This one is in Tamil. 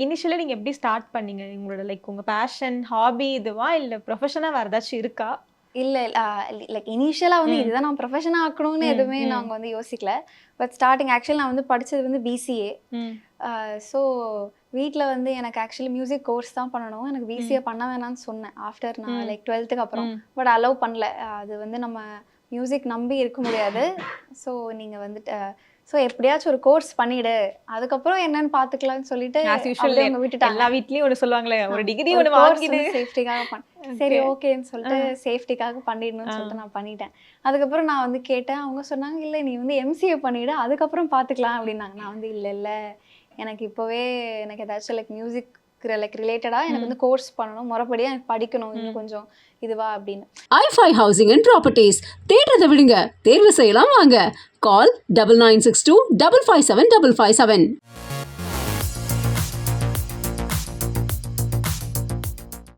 இனிஷியலா நீங்க எப்படி ஸ்டார்ட் பண்ணீங்க? உங்களோட லைக் உங்க பேஷன், ஹாபி இதுவா? இல்ல ப்ரொஃபஷனா வேற ஏதாச்சும் இருக்கா? இல்ல லைக் இனிஷியலா வந்து இதுதான் நான் ப்ரொஃபஷனா ஆக்கணும்னு எதுவுமே நாங்க வந்து யோசிக்கல. பட் ஸ்டார்ட்டிங் ஆக்சுவலி நான் வந்து படிச்சது வந்து பிசிஏ. ஸோ வீட்ல வந்து எனக்கு ஆக்சுவலி மியூசிக் கோர்ஸ் தான் பண்ணணும். எனக்கு பிசிஏ பண்ண வேணாம்னு சொன்னேன். ஆஃப்டர் நான் லைக் 12th அப்புறம். பட் அலோவ் பண்ணல. அது வந்து நம்ம மியூசிக் நம்பி இருக்க முடியாது. ஸோ நீங்க வந்துட்டு ஸோ எப்படியாச்சும் ஒரு கோர்ஸ் பண்ணிடு. அதுக்கப்புறம் என்னன்னு பார்த்துக்கலாம்னு சொல்லிட்டு ஆஸ் யூசுவல் அப்படியே அவங்க விட்டுட்டாங்க. எல்லா வீட்லயும் ஒண்ணு சொல்லுவாங்களே, ஒரு டிகிரி ஒரு ஒண்ணு கோர்ஸ் வாங்கிடு. வந்து சேஃப்டிக்காக சரி ஓகேன்னு சொல்லிட்டு சேஃப்டிக்காக பண்ணிடணும்னு சொல்லிட்டு நான் பண்ணிட்டேன். அதுக்கப்புறம் நான் வந்து கேட்டேன். அவங்க சொன்னாங்க, "இல்ல நீ வந்து எம்சிஏ பண்ணிடு. அதுக்கப்புறம் பார்த்துக்கலாம்" அப்படின்னாங்க. நான் வந்து இல்ல எனக்கு இப்போவே எனக்கு ஏதாச்சும் லைக் மியூசிக் லைக் ரிலேட்டடா எனக்கு வந்து கோர்ஸ் பண்ணணும். முறைப்படியா எனக்கு படிக்கணும். இன்னும் கொஞ்சம் இதுவா அப்படின்னு. i5 Housing and Properties. தேடுறதை விடுங்க, தேர்வு செய்யலாம் வாங்க. கால் 9962 557 557.